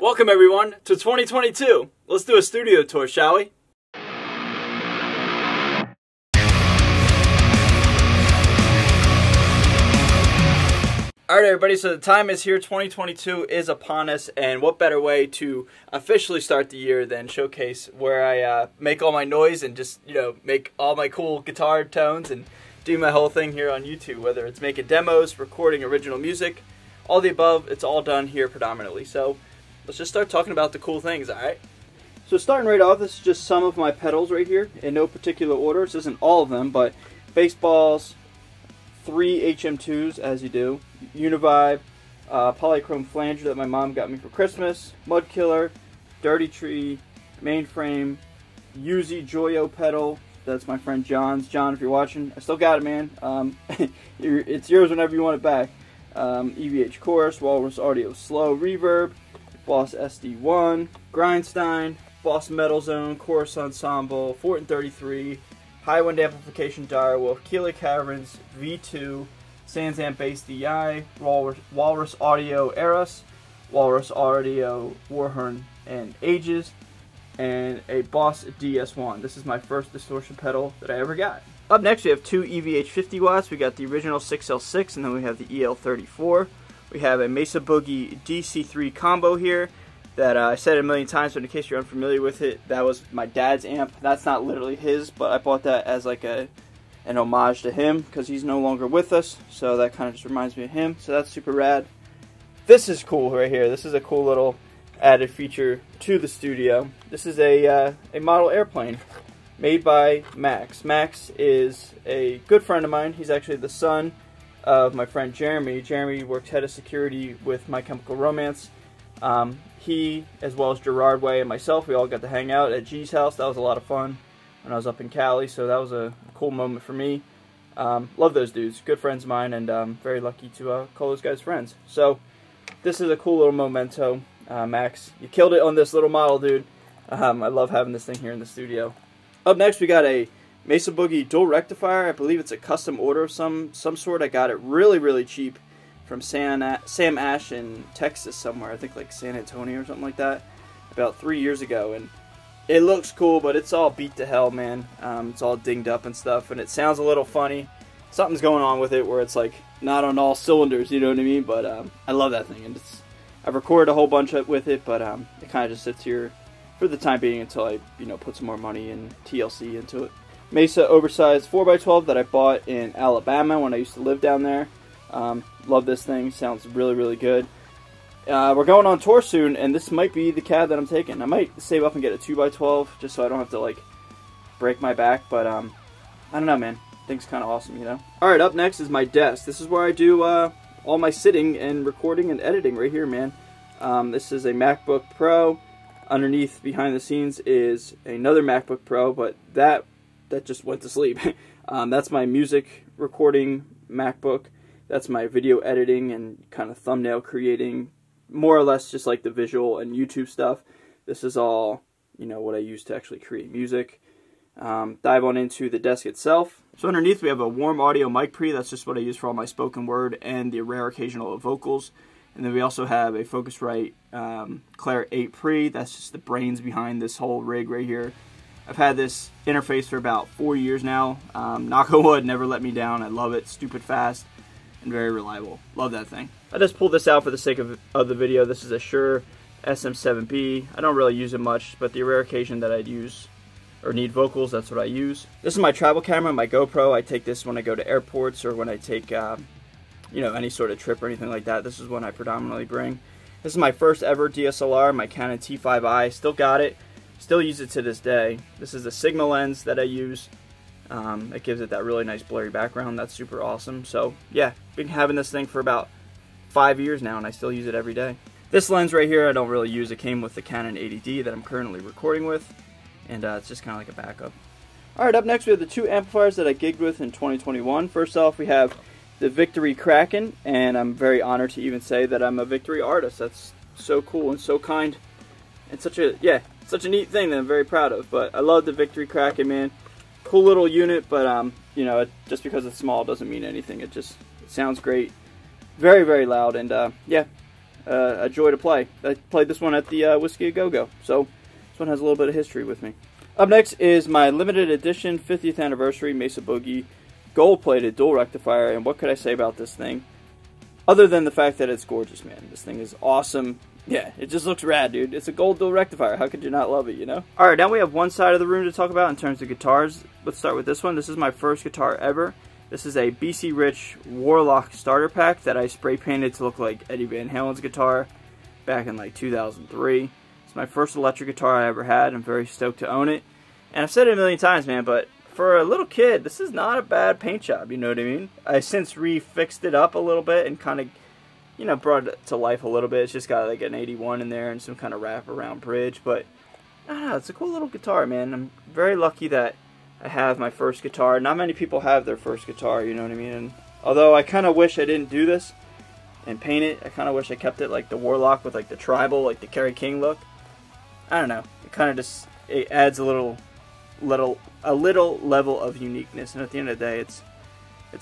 Welcome everyone to 2022. Let's do a studio tour, shall we? Alright everybody, so the time is here, 2022 is upon us, and what better way to officially start the year than showcase where I make all my noise and just, make all my cool guitar tones and do my whole thing here on YouTube, whether it's making demos, recording original music, all the above, it's all done here predominantly. So let's just start talking about the cool things, alright? So starting right off, this is just some of my pedals right here, in no particular order. This isn't all of them, but bass balls, 3 HM2s, as you do, Univibe, polychrome flanger that my mom got me for Christmas, Mud Killer, Dirty Tree, Mainframe, Uzi Joyo pedal, that's my friend John's. John, if you're watching, I still got it, man. It's yours whenever you want it back. EVH Chorus, Walrus Audio Slow Reverb, Boss SD1, Grindstein, Boss Metal Zone, Chorus Ensemble, Fortin 33, High Wind Amplification Direwolf, Keeley Caverns, V2, Sansamp Bass DI, Walrus Audio Eros, Walrus Audio Warhorn and Ages, and a Boss DS1. This is my first distortion pedal that I ever got. Up next we have two EVH 50 watts. We got the original 6L6 and then we have the EL34. We have a Mesa Boogie Dc3 combo here that I said it a million times, but in case you're unfamiliar with it, that was my dad's amp. That's not literally his, but I bought that as like an homage to him because he's no longer with us, so that kind of just reminds me of him, so that's super rad. This is cool right here. This is a cool little added feature to the studio. This is a model airplane made by Max. Max is a good friend of mine. He's actually the son of my friend Jeremy. Jeremy works head of security with My Chemical Romance. He, as well as Gerard Way and myself, we all got to hang out at G's house. That was a lot of fun when I was up in Cali, so that was a cool moment for me. Love those dudes, good friends of mine, and very lucky to call those guys friends. So this is a cool little memento. Max, you killed it on this little model, dude. I love having this thing here in the studio. Up next, we got a Mesa Boogie dual rectifier. I believe it's a custom order of some sort. I got it really, really cheap from Sam Ash in Texas somewhere. I think like San Antonio or something like that, about 3 years ago. And it looks cool, but it's all beat to hell, man. It's all dinged up and stuff, and it sounds a little funny. Something's going on with it where it's like not on all cylinders, you know what I mean? But I love that thing, and I've recorded a whole bunch with it, but it kind of just sits here for the time being until I, put some more money and TLC into it. Mesa oversized 4x12 that I bought in Alabama when I used to live down there. Love this thing. Sounds really, really good. We're going on tour soon, and this might be the cab that I'm taking. I might save up and get a 2x12 just so I don't have to, like, break my back, but I don't know, man. I think it's kind of awesome, Alright, up next is my desk. This is where I do all my sitting and recording and editing right here, man. This is a MacBook Pro. Underneath, behind the scenes, is another MacBook Pro, but that just went to sleep. That's my music recording MacBook. That's my video editing and kind of thumbnail creating, more or less just like the visual and YouTube stuff. This is all, what I use to actually create music. Dive on into the desk itself. So underneath we have a warm audio mic pre. That's just what I use for all my spoken word and the rare occasional vocals. And then we also have a Focusrite Claire 8 pre. That's just the brains behind this whole rig right here. I've had this interface for about 4 years now. Knock on wood, never let me down. I love it. Stupid fast and very reliable. Love that thing. I just pulled this out for the sake of the video. This is a Shure SM7B. I don't really use it much, but the rare occasion that I'd use or need vocals, that's what I use. This is my travel camera, my GoPro. I take this when I go to airports or when I take any sort of trip or anything like that. This is one I predominantly bring. This is my first ever DSLR, my Canon T5i. Still got it. Still use it to this day. This is the Sigma lens that I use. It gives it that really nice blurry background. That's super awesome. So yeah, been having this thing for about 5 years now, and I still use it every day. This lens right here I don't really use. It came with the Canon 80D that I'm currently recording with, and it's just kind of like a backup. Alright, up next we have the two amplifiers that I gigged with in 2021. First off, we have the Victory Kraken, and I'm very honored to even say that I'm a Victory artist. That's so cool and so kind, and such a neat thing that I'm very proud of. But I love the Victory Kraken, man. Cool little unit, but just because it's small doesn't mean anything. It sounds great, very, very loud, and yeah, a joy to play. I played this one at the Whiskey A Go Go, so this one has a little bit of history with me. Up next is my limited edition 50th anniversary Mesa Boogie gold-plated dual rectifier, and what could I say about this thing? Other than the fact that it's gorgeous, man. This thing is awesome. Yeah, it just looks rad, dude. It's a gold dual rectifier. How could you not love it, you know? Alright, now we have one side of the room to talk about in terms of guitars. Let's start with this one. This is my first guitar ever. This is a BC Rich Warlock starter pack that I spray painted to look like Eddie Van Halen's guitar back in like 2003. It's my first electric guitar I ever had. I'm very stoked to own it. And I've said it a million times, man, but for a little kid, this is not a bad paint job, you know what I mean? I since refixed it up a little bit and kind of, you know, brought it to life a little bit. It's just got like an 81 in there and some kind of wraparound bridge, but I don't know, it's a cool little guitar, man. I'm very lucky that I have my first guitar. Not many people have their first guitar, you know what I mean? And although I kind of wish I didn't do this and paint it, I kind of wish I kept it like the Warlock with like the tribal, like the Kerry King look. I don't know. It kind of just, it adds a little level of uniqueness, and at the end of the day, it's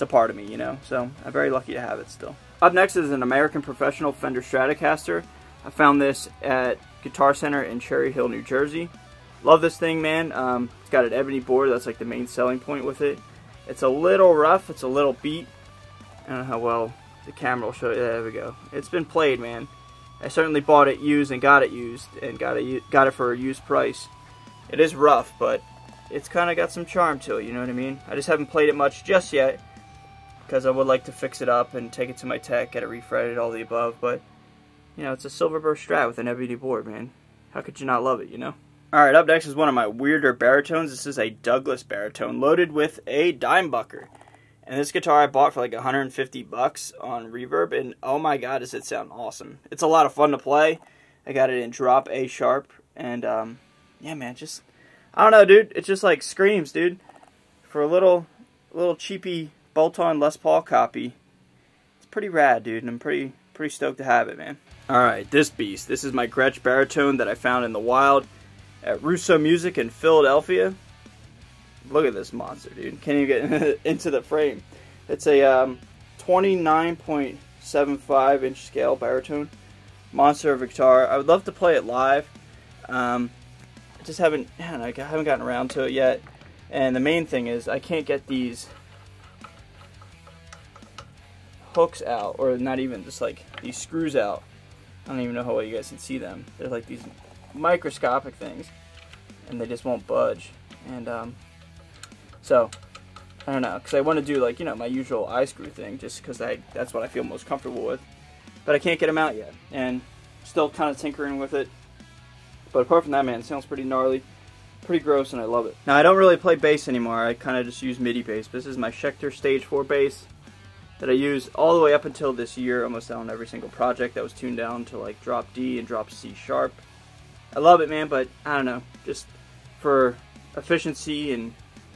a part of me, you know. So I'm very lucky to have it still. Up next is an American Professional Fender Stratocaster. I found this at Guitar Center in Cherry Hill, New Jersey. Love this thing, man. It's got an ebony board. That's like the main selling point with it. It's a little rough. It's a little beat. I don't know how well the camera will show you. There we go. It's been played, man. I certainly bought it used and got it used and got it for a used price. It is rough, but it's kind of got some charm to it, you know what I mean? I just haven't played it much just yet because I would like to fix it up and take it to my tech, get it refretted, all the above, but you know, it's a Silverburst Strat with an ebony board, man. How could you not love it, you know? Alright, up next is one of my weirder baritones. This is a Douglas baritone loaded with a dimebucker. And this guitar I bought for like 150 bucks on Reverb, and oh my god, does it sound awesome. It's a lot of fun to play. I got it in drop A sharp, and yeah, man, just, I don't know, dude. It just like screams, dude. For a little cheapy bolt-on Les Paul copy, it's pretty rad, dude, and I'm pretty stoked to have it, man. Alright, this beast. This is my Gretsch baritone that I found in the wild at Russo Music in Philadelphia. Look at this monster, dude. Can't even get into the frame. It's a 29.75 inch scale baritone. Monster of a guitar. I would love to play it live. I just haven't gotten around to it yet. And the main thing is I can't get these hooks out, or not even, just like these screws out. I don't even know how well you guys can see them. They're like these microscopic things, and they just won't budge. And so I don't know, because I want to do, like, you know, my usual eye screw thing, just because that's what I feel most comfortable with. But I can't get them out yet, and still kind of tinkering with it. But apart from that, man, it sounds pretty gnarly, pretty gross, and I love it. Now, I don't really play bass anymore. I kind of just use MIDI bass. This is my Schecter Stage 4 bass that I use all the way up until this year, almost on every single project that was tuned down to like drop D and drop C sharp. I love it, man, but I don't know, just for efficiency and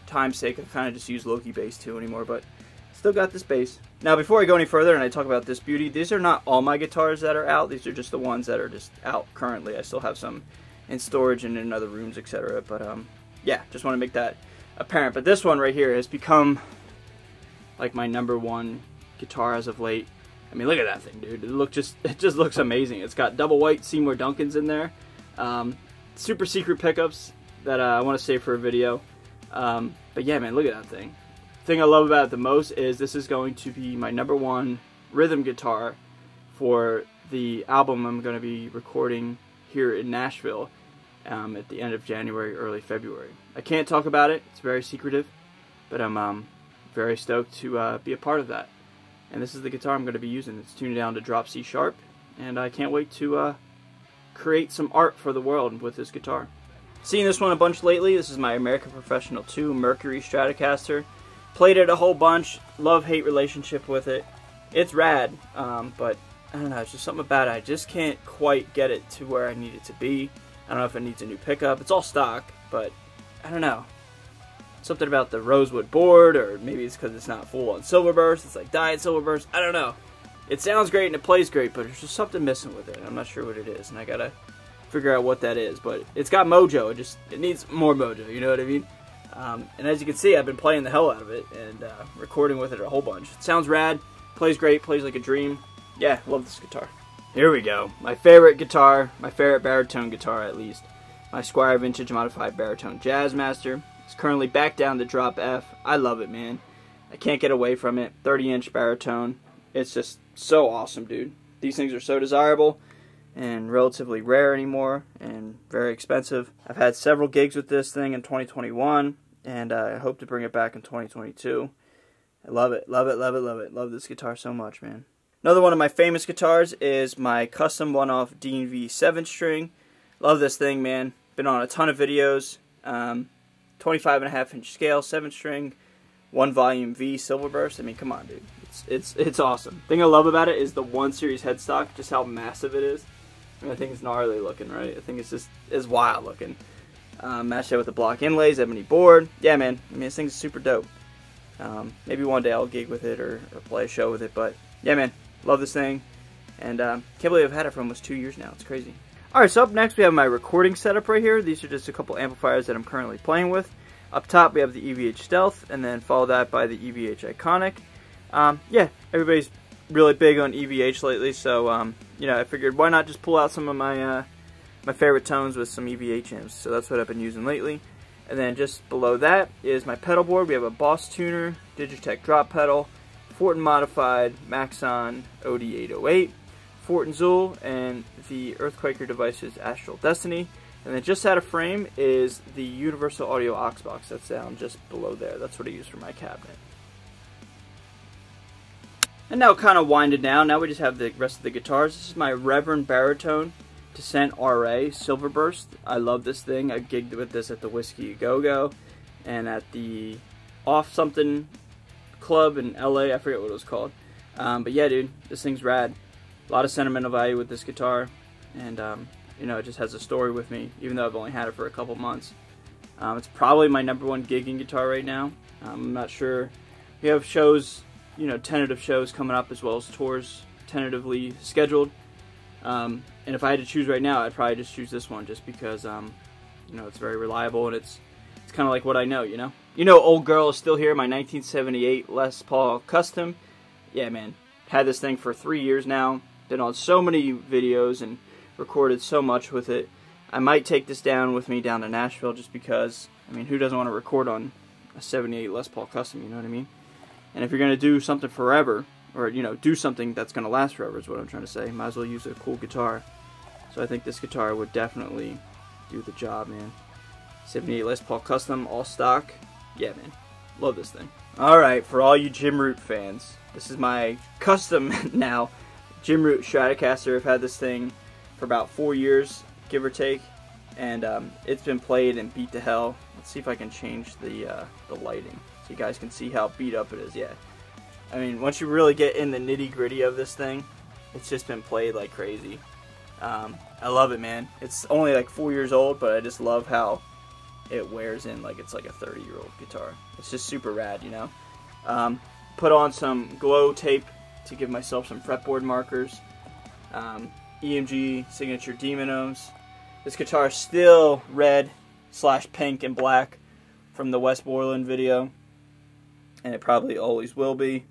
time's sake, I kind of just use Loki bass too anymore, but still got this bass. Now, before I go any further and I talk about this beauty, these are not all my guitars that are out. These are just the ones that are just out currently. I still have some in storage and in other rooms, etc. But yeah, just want to make that apparent. But this one right here has become like my #1 guitar as of late. I mean, look at that thing, dude. It just looks amazing. It's got double white Seymour Duncans in there. Super secret pickups that I want to save for a video. But yeah, man, look at that thing. The thing I love about it the most is this is going to be my #1 rhythm guitar for the album I'm going to be recording here in Nashville at the end of January, early February. I can't talk about it. It's very secretive, but I'm very stoked to be a part of that. And this is the guitar I'm going to be using. It's tuned down to drop C sharp, and I can't wait to create some art for the world with this guitar. Seen this one a bunch lately. This is my American Professional 2 Mercury Stratocaster. Played it a whole bunch. Love-hate relationship with it. It's rad, but I don't know, it's just something about it. I just can't quite get it to where I need it to be. I don't know if it needs a new pickup. It's all stock, but I don't know. Something about the rosewood board, or maybe it's because it's not full on Silverburst. It's like dyed Silverburst. I don't know. It sounds great and it plays great, but there's just something missing with it. I'm not sure what it is, and I gotta figure out what that is. But it's got mojo. It needs more mojo. You know what I mean? And as you can see, I've been playing the hell out of it and recording with it a whole bunch. It sounds rad. Plays great. Plays like a dream. Yeah, love this guitar. Here we go. My favorite guitar, my favorite baritone guitar at least. My Squier Vintage Modified Baritone Jazzmaster. It's currently back down to drop F. I love it, man. I can't get away from it. 30-inch baritone. It's just so awesome, dude. These things are so desirable and relatively rare anymore and very expensive. I've had several gigs with this thing in 2021, and I hope to bring it back in 2022. I love it, love it, love it, love it. Love this guitar so much, man. Another one of my famous guitars is my custom One-Off Dmv 7-string. Love this thing, man. Been on a ton of videos. 25.5-inch scale, 7-string, 1 volume V Silverburst. I mean, come on, dude. It's awesome. Thing I love about it is the 1 series headstock, just how massive it is. I mean, I think it's gnarly looking, right? I think it's wild looking. Matched that with the block inlays, ebony board. Yeah, man. I mean, this thing's super dope. Maybe one day I'll gig with it or play a show with it. But yeah, man, love this thing. And can't believe I've had it for almost 2 years now. It's crazy. Alright, so up next we have my recording setup right here. These are just a couple amplifiers that I'm currently playing with. Up top we have the EVH Stealth, and then follow that by the EVH Iconic. Yeah, everybody's really big on EVH lately, so you know, I figured why not just pull out some of my my favorite tones with some EVH amps. So that's what I've been using lately. And then just below that is my pedal board. We have a Boss Tuner, Digitech drop pedal, Fortin modified Maxon OD808, Fortin Zool, and the Earthquaker Devices Astral Destiny. And then just out of frame is the Universal Audio aux box that's down just below there. That's what I use for my cabinet. And now kind of winded down. Now we just have the rest of the guitars. This is my Reverend Baritone Descent RA Silverburst. I love this thing. I gigged with this at the Whiskey A Go Go and at the Off Something Club in LA. I forget what it was called. But yeah, dude, this thing's rad. A lot of sentimental value with this guitar, and you know, it just has a story with me, even though I've only had it for a couple months. It's probably my #1 gigging guitar right now. I'm not sure. We have shows, you know, tentative shows coming up as well as tours tentatively scheduled. And if I had to choose right now, I'd probably just choose this one, just because you know, it's very reliable and it's kind of like what I know, you know. You know, Old Girl is still here. My 1978 Les Paul Custom. Yeah, man, had this thing for 3 years now. Been on so many videos and recorded so much with it. I might take this down with me down to Nashville, just because, I mean, who doesn't want to record on a 78 Les Paul Custom, you know what I mean? And if you're going to do something forever, or, you know, do something that's going to last forever is what I'm trying to say, might as well use a cool guitar. So I think this guitar would definitely do the job, man. 78 Les Paul Custom, all stock. Yeah, man. Love this thing. Alright, for all you Jim Root fans, this is my custom now Jim Root Stratocaster. I've had this thing for about 4 years, give or take, and it's been played and beat to hell. Let's see if I can change the lighting so you guys can see how beat up it is. Yeah, I mean, once you really get in the nitty gritty of this thing, it's just been played like crazy. I love it, man. It's only like 4 years old, but I just love how it wears in like it's like a 30-year-old guitar. It's just super rad, you know. Put on some glow tape to give myself some fretboard markers. Emg Signature Demon. This guitar is still red / pink and black from the West Borland video, and it probably always will be.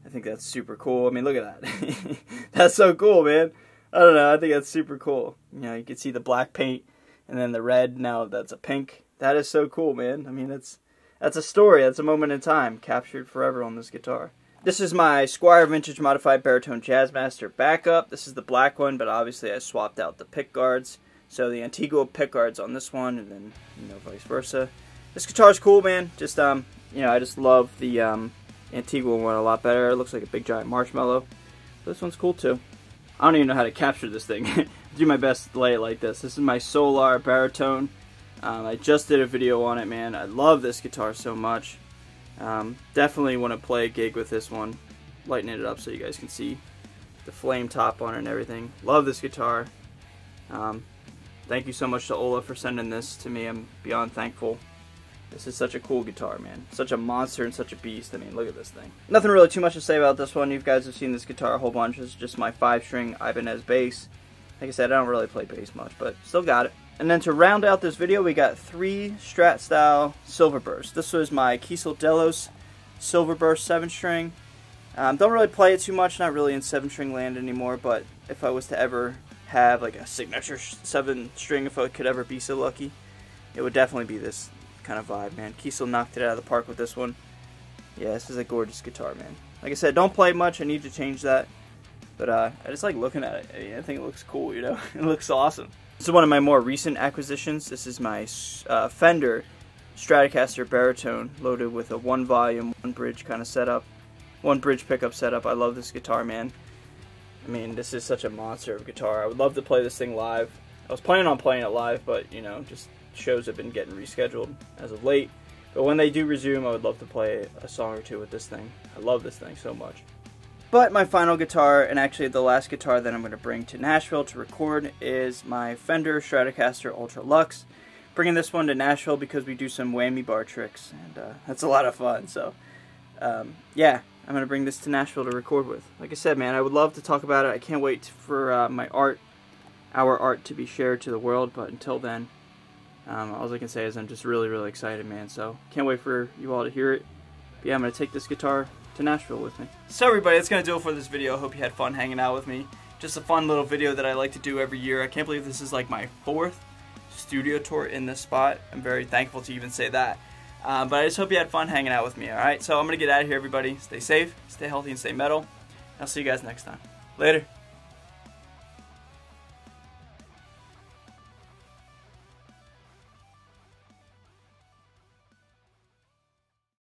I think that's super cool. I mean, look at that. That's so cool, man. I don't know, I think that's super cool. You know, you can see the black paint and then the red, now that's a pink. That is so cool, man. I mean, that's a story, that's a moment in time captured forever on this guitar. This is my Squier Vintage Modified Baritone Jazzmaster backup. This is the black one, but obviously I swapped out the pick guards. So the Antigua pick guards on this one, and then, you know, vice versa. This guitar is cool, man. Just you know, I just love the Antigua one a lot better. It looks like a big giant marshmallow. This one's cool too. I don't even know how to capture this thing. Do my best to lay it like this. This is my Solar Baritone. I just did a video on it, man. I love this guitar so much. Definitely want to play a gig with this one, lightening it up so you guys can see the flame top on it and everything. Love this guitar. Thank you so much to Ola for sending this to me. I'm beyond thankful. This is such a cool guitar, man. Such a monster and such a beast. I mean, look at this thing. Nothing really too much to say about this one. You guys have seen this guitar a whole bunch. It's just my 5-string Ibanez bass. Like I said, I don't really play bass much, but still got it. And then to round out this video, we got 3 Strat style Silverburst. This was my Kiesel Delos Silverburst 7-string. Don't really play it too much, not really in 7-string land anymore, but if I was to ever have like a signature 7-string, if I could ever be so lucky, it would definitely be this kind of vibe, man. Kiesel knocked it out of the park with this one. Yeah, this is a gorgeous guitar, man. Like I said, don't play much. I need to change that. But I just like looking at it. I think it looks cool, you know. It looks awesome. This is one of my more recent acquisitions. This is my Fender Stratocaster Baritone loaded with a 1-volume, 1-bridge kind of setup. 1-bridge pickup setup. I love this guitar, man. I mean, this is such a monster of a guitar. I would love to play this thing live. I was planning on playing it live, but, you know, just shows have been getting rescheduled as of late. But when they do resume, I would love to play a song or two with this thing. I love this thing so much. But my final guitar, and actually the last guitar that I'm going to bring to Nashville to record, is my Fender Stratocaster Ultra Luxe. Bringing this one to Nashville because we do some whammy bar tricks, and that's a lot of fun. So, yeah, I'm going to bring this to Nashville to record with. Like I said, man, I would love to talk about it. I can't wait for my art, our art, to be shared to the world. But until then, all I can say is I'm just really, really excited, man. So, can't wait for you all to hear it. But yeah, I'm going to take this guitar to Nashville with me. So everybody, that's going to do it for this video. Hope you had fun hanging out with me. Just a fun little video that I like to do every year. I can't believe this is like my 4th studio tour in this spot. I'm very thankful to even say that. But I just hope you had fun hanging out with me, alright? So I'm going to get out of here, everybody. Stay safe, stay healthy, and stay metal. I'll see you guys next time. Later.